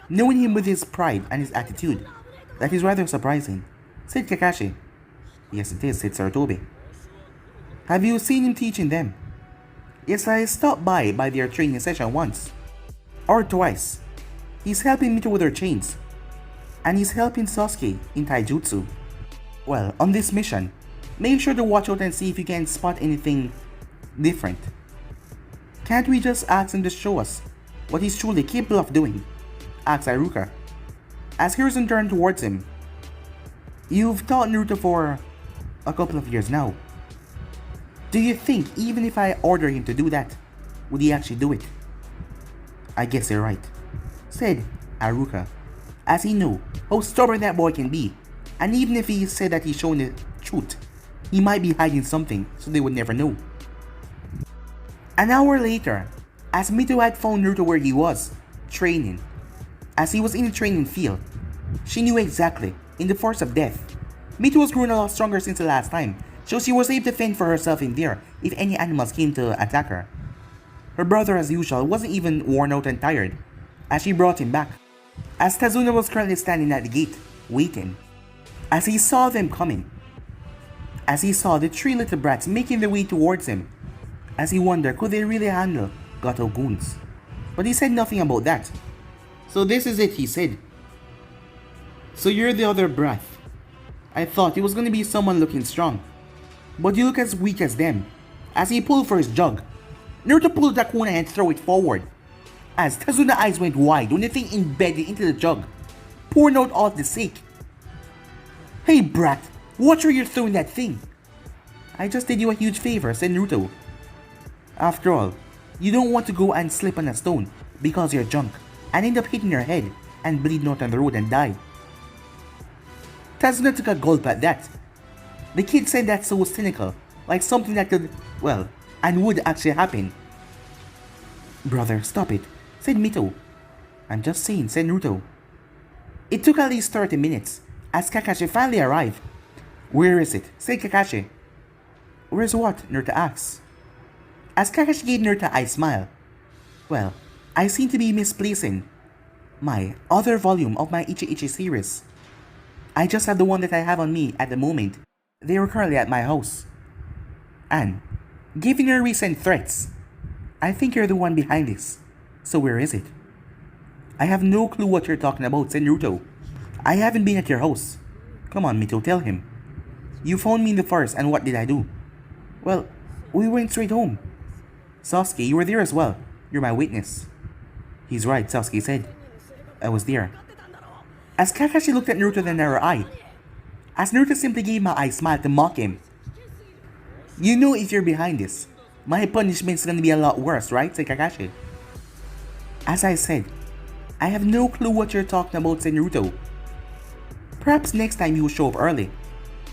Knowing him with his pride and his attitude, that is rather surprising, said Kakashi. Yes it is, said Sarutobi. Have you seen him teaching them? Yes, I stopped by their training session once. Or twice. He's helping Mito with her chains. And he's helping Sasuke in taijutsu. Well, on this mission, make sure to watch out and see if you can spot anything different. Can't we just ask him to show us what he's truly capable of doing? Asked Iruka. As Hiruzen turned towards him. You've taught Naruto for a couple of years now. Do you think even if I order him to do that, would he actually do it? I guess you're right, said Iruka, as he knew how stubborn that boy can be, and even if he said that he's showing the truth, he might be hiding something so they would never know. An hour later, as Mito had found Naruto where he was, training. As he was in the training field, she knew exactly, in the force of death. Mito was grown a lot stronger since the last time, so she was able to fend for herself in there if any animals came to attack her. Her brother, as usual, wasn't even worn out and tired, as she brought him back. As Tazuna was currently standing at the gate, waiting, as he saw them coming. As he saw the three little brats making their way towards him, as he wondered could they really handle Gato goons. But he said nothing about that. So this is it, he said. So you're the other brat. I thought it was gonna be someone looking strong, but you look as weak as them. As he pulled for his jug, Naruto pulled the kuna and threw it forward. As Tazuna's eyes went wide when the thing embedded into the jug, pouring out all the sake. Hey brat, watch where you're throwing that thing. I just did you a huge favor, said Naruto. After all, you don't want to go and slip on a stone because you're junk and end up hitting your head and bleeding out on the road and die. Tazuna took a gulp at that. The kid said that so cynical, like something that could, well, and would actually happen. Brother, stop it, said Mito. I'm just saying, said Naruto. It took at least 30 minutes, as Kakashi finally arrived. Where is it? Said Kakashi. Where's what? Naruto asks. As Kakashi gave Naruto a smile. Well, I seem to be misplacing my other volume of my Ichi Ichi series. I just have the one that I have on me at the moment. They are currently at my house. And, given your recent threats, I think you're the one behind this. So where is it? I have no clue what you're talking about, said Naruto. I haven't been at your house. Come on, Mito, tell him. You found me in the forest and what did I do? Well, we went straight home. Sasuke, you were there as well. You're my witness. He's right, Sasuke said. I was there. As Kakashi looked at Naruto with a narrow eye, as Naruto simply gave him a smile to mock him. You know if you're behind this, my punishment's gonna be a lot worse, right? Said Kakashi. As I said, I have no clue what you're talking about, said Naruto. Perhaps next time you will show up early.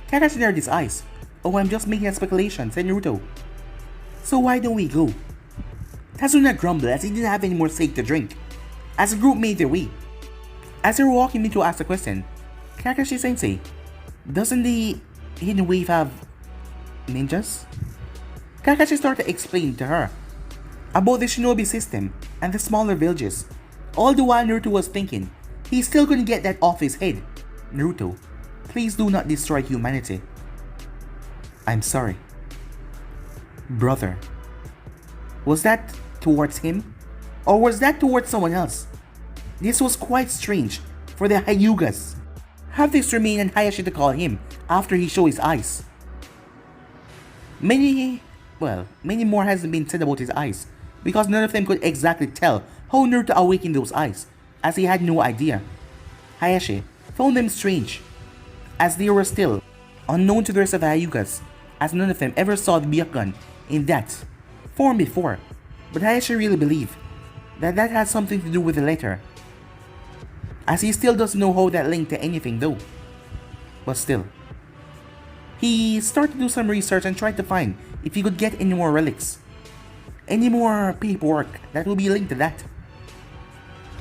Kakashi narrowed his eyes. Oh, I'm just making a speculation, said Naruto. So why don't we go? Tazuna grumbled as he didn't have any more sake to drink. As the group made their way. As they were walking, Mito asked a question. Kakashi-sensei, doesn't the Hidden Wave have ninjas? Kakashi started to explain to her about the shinobi system and the smaller villages. All the while Naruto was thinking, he's still gonna get that off his head. Naruto, please do not destroy humanity. I'm sorry. Brother. Was that towards him? Or was that towards someone else? This was quite strange for the Hyugas. Have this remain and Hayashi to call him after he showed his eyes. Many more hasn't been said about his eyes, because none of them could exactly tell how Naruto awakened those eyes, as he had no idea. Hayashi found them strange, as they were still unknown to the rest of the Hyugas, as none of them ever saw the Byakugan in that form before. But Hayashi really believed that that had something to do with the letter, as he still doesn't know how that linked to anything though. But still, he started to do some research and tried to find if he could get any more relics, any more paperwork that will be linked to that,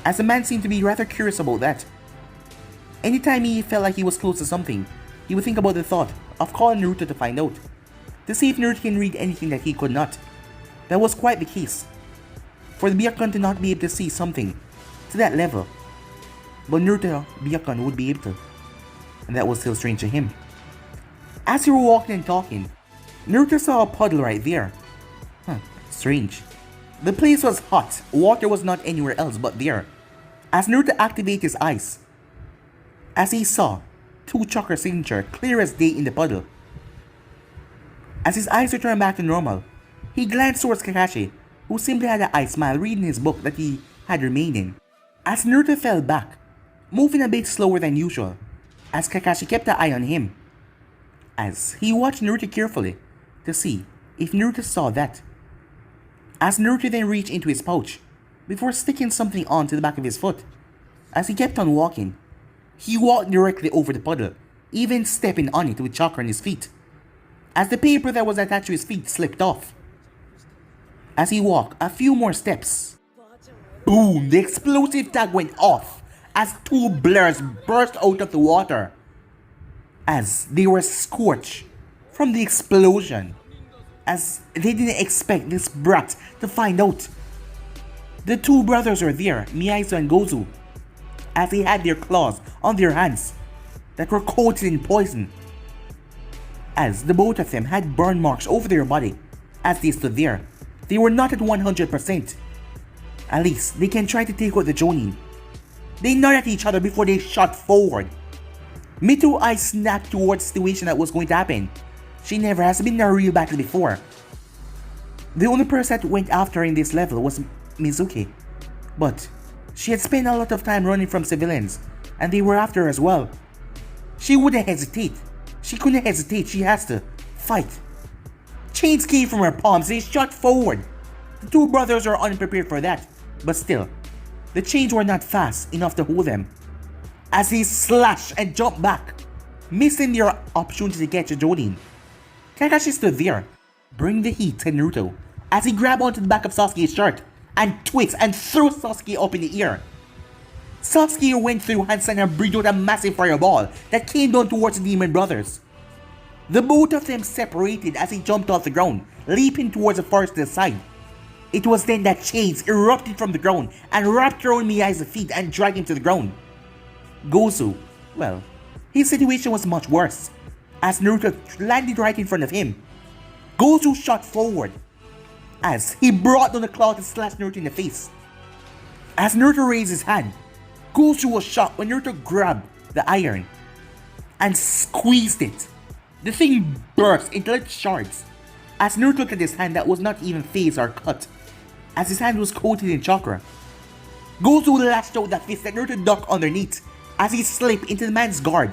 as the man seemed to be rather curious about that. Anytime he felt like he was close to something, he would think about the thought of calling Naruto to find out, to see if Naruto can read anything that he could not. That was quite the case. For the Byakugan to not be able to see something to that level. But Naruto Byakugan would be able to. And that was still strange to him. As they were walking and talking, Naruto saw a puddle right there. Strange. The place was hot. Water was not anywhere else but there. As Naruto activated his eyes, as he saw 2 chakra signature clear as day in the puddle. As his eyes returned back to normal, he glanced towards Kakashi, who simply had an eye smile reading his book that he had remaining. As Naruto fell back, moving a bit slower than usual, as Kakashi kept an eye on him, as he watched Naruto carefully to see if Naruto saw that. As Naruto then reached into his pouch, before sticking something onto the back of his foot. As he kept on walking, he walked directly over the puddle, even stepping on it with chakra on his feet. As the paper that was attached to his feet slipped off. As he walked a few more steps, boom! The explosive tag went off as 2 blurs burst out of the water. As they were scorched from the explosion. As they didn't expect this brat to find out. The 2 brothers were there, Miyaizo and Gozu, as they had their claws on their hands that were coated in poison. As the both of them had burn marks over their body as they stood there. They were not at 100%. At least they can try to take out the Jonin. They nodded at each other before they shot forward. Mito's eyes snapped towards the situation that was going to happen. She never has been in a real battle before. The only person that went after her in this level was Mizuki. But she had spent a lot of time running from civilians, and they were after her as well. She wouldn't hesitate. She couldn't hesitate, she has to fight. Chains came from her palms, they shot forward. The 2 brothers were unprepared for that, but still, the chains were not fast enough to hold them. As he slashed and jumped back, missing their opportunity to catch a Jonin. Kakashi stood there, bringing the heat to Naruto, as he grabbed onto the back of Sasuke's shirt and twists and threw Sasuke up in the air. Sasuke went through handstand and breathed out a massive fireball that came down towards the demon brothers. The both of them separated as he jumped off the ground, leaping towards the forest to the side. It was then that chains erupted from the ground and wrapped around Miyai's feet and dragged him to the ground. Gozu, well, his situation was much worse, as Naruto landed right in front of him. Gozu shot forward, as he brought down the claw to slash Naruto in the face. As Naruto raised his hand, Gozu was shocked when Naruto grabbed the iron and squeezed it. The thing burst into little shards. As Naruto looked at his hand that was not even phased or cut, as his hand was coated in chakra. Gozu lashed out that fist that Naruto ducked underneath as he slipped into the man's guard,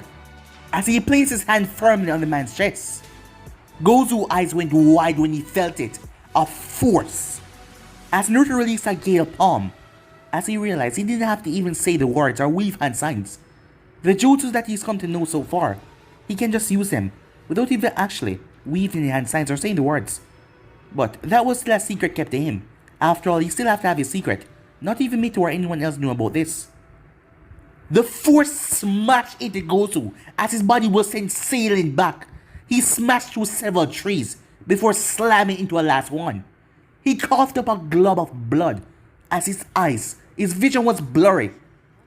as he placed his hand firmly on the man's chest. Gozu's eyes went wide when he felt it, a force. As Naruto released a gale palm, as he realized he didn't have to even say the words or weave hand signs. The jutsus that he's come to know so far, he can just use them without even actually weaving the hand signs or saying the words. But that was still a secret kept to him. After all, he still have to have his secret. Not even Mito or anyone else knew about this. The force smashed into Gozu as his body was sent sailing back. He smashed through several trees before slamming into a last one. He coughed up a glob of blood as his vision was blurry.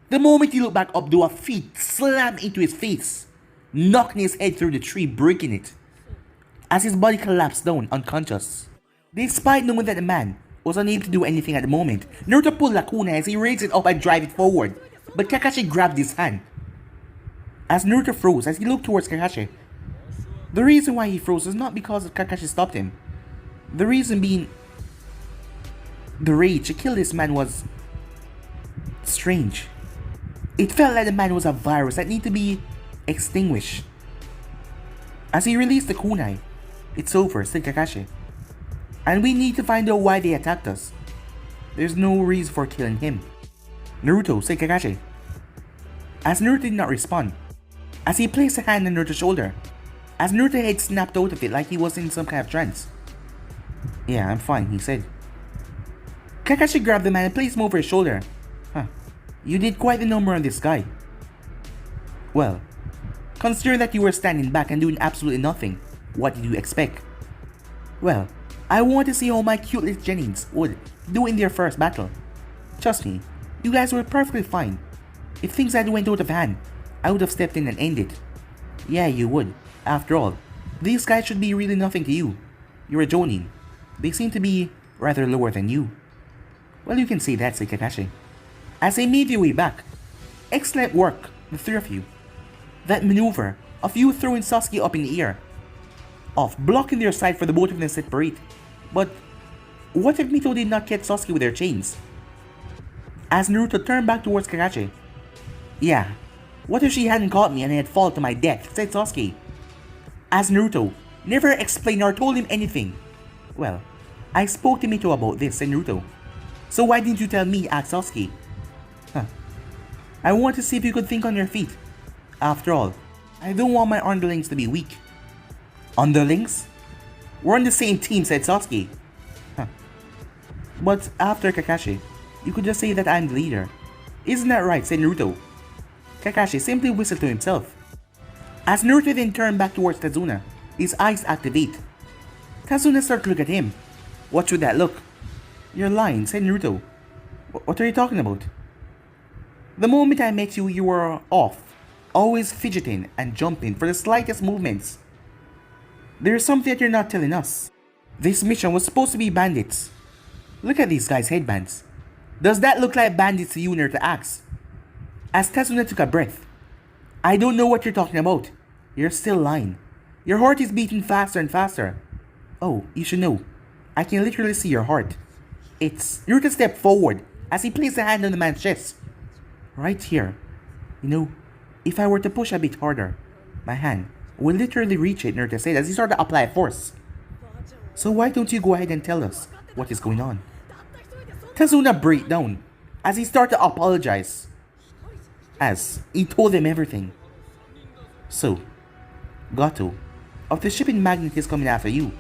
The moment he looked back up, a feet slammed into his face, knocking his head through the tree, breaking it, as his body collapsed down unconscious. Despite knowing that the man was unable to do anything at the moment, Naruto pulled Lakuna as he raised it up and drive it forward, but Kakashi grabbed his hand. As Naruto froze as he looked towards Kakashi. The reason why he froze was not because Kakashi stopped him. The reason being, the rage to kill this man was strange. It felt like the man was a virus that needed to be extinguished. As he released the kunai, "It's over," said Kakashi. "And we need to find out why they attacked us. There's no reason for killing him." "Naruto," said Kakashi. As Naruto did not respond, as he placed a hand on Naruto's shoulder, as Naruto's head snapped out of it like he was in some kind of trance. "Yeah, I'm fine," he said. Kakashi grabbed the man and placed him over his shoulder. You did quite the number on this guy." "Well, considering that you were standing back and doing absolutely nothing, what did you expect?" "Well, I want to see how my cute little Jennings would do in their first battle. Trust me, you guys were perfectly fine. If things had went out of hand, I would have stepped in and ended it. Yeah, you would. After all, these guys should be really nothing to you. You're a Jonin. They seem to be rather lower than you. Well, you can say that, said Kakashi. As they made their way back. Excellent work, the three of you. That maneuver of you throwing Sasuke up in the air, of blocking their side for the both of them to separate. But what if Mito did not catch Sasuke with their chains? As Naruto turned back towards Kakashi. Yeah, what if she hadn't caught me and I had fallen to my death, said Sasuke. As Naruto never explained or told him anything. Well, I spoke to Mito about this, said Naruto. So why didn't you tell me, asked Sasuke. I want to see if you could think on your feet. After all, I don't want my underlings to be weak. Underlings? We're on the same team, said Sasuke. But after Kakashi, you could just say that I'm the leader. Isn't that right, said Naruto. Kakashi simply whistled to himself. As Naruto then turned back towards Tazuna, his eyes activate. Tazuna started to look at him. What should that look? You're lying, said Naruto. What are you talking about? The moment I met you, you were off, always fidgeting and jumping for the slightest movements. There's something that you're not telling us. This mission was supposed to be bandits. Look at these guys' headbands. Does that look like bandits to you, Naruto asked? As Tazuna took a breath. I don't know what you're talking about. You're still lying. Your heart is beating faster and faster. Oh, you should know. I can literally see your heart. Naruto stepped forward as he placed a hand on the man's chest. Right here. You know, if I were to push a bit harder, my hand will literally reach it, Naruto said as he started to apply force. So why don't you go ahead and tell us what is going on? Tazuna breathed down as he started to apologize. As he told them everything. So, Gato, of the shipping magnate is coming after you.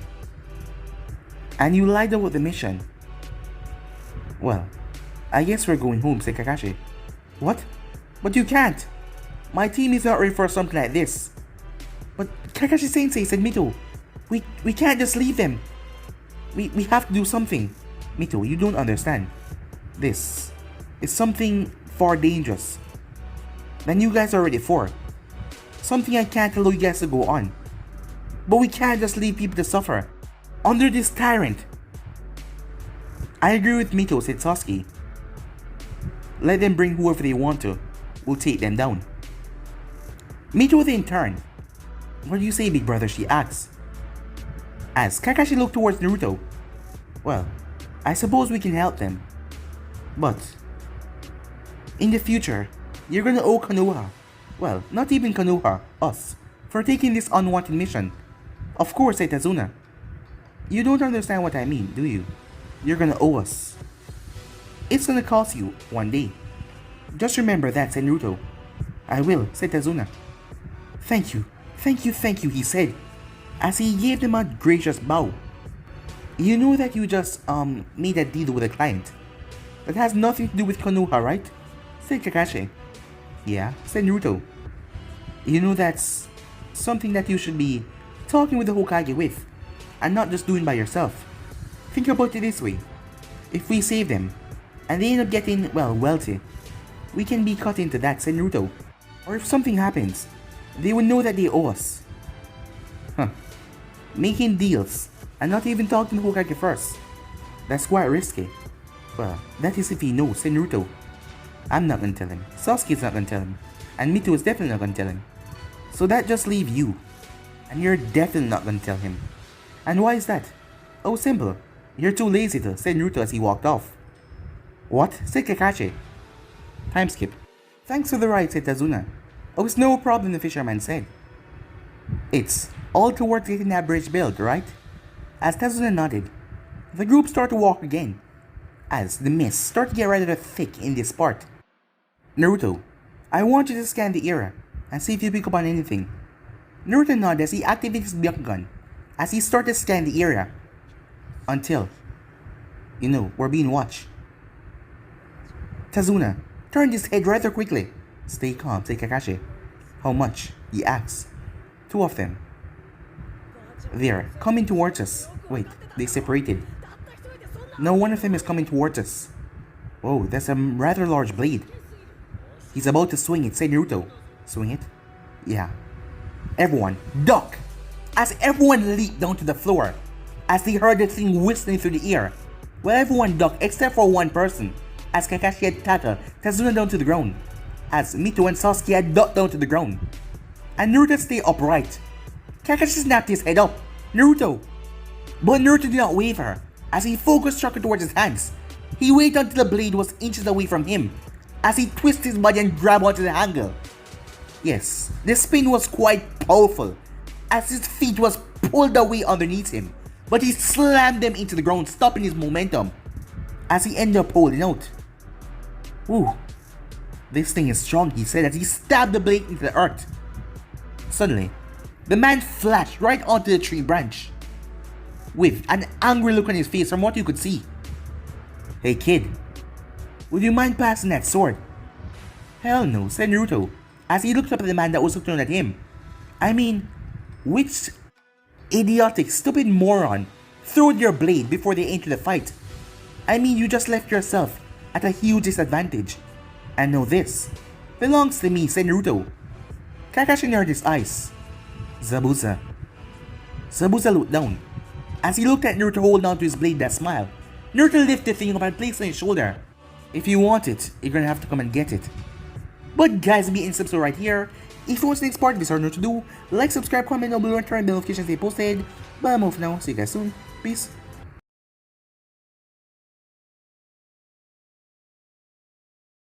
And you lied about the mission. Well, I guess we're going home, said Kakashi. What? But you can't. My team is not ready for something like this. But Kakashi Sensei, said Mito. We can't just leave them. We have to do something. Mito, you don't understand. This is something far dangerous than you guys are ready for. Something I can't allow you guys to go on. But we can't just leave people to suffer under this tyrant. I agree with Mito, said Sasuke. Let them bring whoever they want to. We'll take them down. Mito then turned. What do you say, big brother? She asked. As Kakashi looked towards Naruto. Well, I suppose we can help them. But in the future, you're gonna owe Konoha. Well, not even Konoha, us, for taking this unwanted mission. Of course, said Tazuna. You don't understand what I mean, do you? You're gonna owe us. It's gonna cost you one day. Just remember that, said Naruto. I will, said Tazuna. Thank you, he said, as he gave them a gracious bow. You know that you just, made a deal with a client. That has nothing to do with Konoha, right? Said Kakashi. Yeah, said Naruto. You know that's something that you should be talking with the Hokage with, and not just doing by yourself. Think about it this way. If we save them, and they end up getting, well, wealthy, we can be cut into that, said Naruto. Or if something happens, they would know that they owe us. Making deals, and not even talking to Hokage first. That's quite risky. Well, that is if he knows, said Naruto. I'm not gonna tell him. Sasuke's not gonna tell him. And Mito is definitely not gonna tell him. So that just leaves you. And you're definitely not gonna tell him. And why is that? Oh, simple. You're too lazy to, said Naruto as he walked off. What? Said Kakashi. Time skip. Thanks for the ride, said Tazuna. Oh, it's no problem, the fisherman said. It's all towards getting that bridge built, right? As Tazuna nodded, the group started to walk again. As the mist started to get rather thick in this part. Naruto, I want you to scan the area and see if you pick up on anything. Naruto nodded as he activated his Byakugan as he started to scan the area. Until, we're being watched. Tazuna turned his head rather quickly. Stay calm, said Kakashi. How much? He asked. 2 of them. They're coming towards us. Wait, they separated. No, one of them is coming towards us. Whoa, that's a rather large blade. He's about to swing it, said Naruto. Swing it? Yeah. Everyone, duck! As everyone leaped down to the floor, as they heard the thing whistling through the air. Well, everyone ducked except for one person, as Kakashi had tackled Tazuna down to the ground, as Mito and Sasuke had ducked down to the ground. And Naruto stayed upright. Kakashi snapped his head up. Naruto! But Naruto did not waver, as he focused chakra towards his hands. He waited until the blade was inches away from him, as he twisted his body and grabbed onto the handle. Yes, the spin was quite powerful, as his feet was pulled away underneath him, but he slammed them into the ground, stopping his momentum, as he ended up holding out. Ooh, this thing is strong, he said as he stabbed the blade into the earth. Suddenly, the man flashed right onto the tree branch, with an angry look on his face from what you could see. Hey kid, would you mind passing that sword? Hell no, said Naruto, as he looked up at the man that was looking at him. I mean, which idiotic, stupid moron threw their blade before they entered the fight? I mean, you just left yourself at a huge disadvantage. And now this belongs to me, said Naruto. Kakashi narrowed his eyes. Zabuza. Zabuza looked down. As he looked at Naruto holding on to his blade that smiled, Naruto lifted the thing up and placed it on his shoulder. If you want it, you're gonna have to come and get it. But guys, be in subscribe right here. If you want the next part of this, or know what to do, like, subscribe, comment down below, and turn on notifications they posted. But I'm off now. See you guys soon. Peace.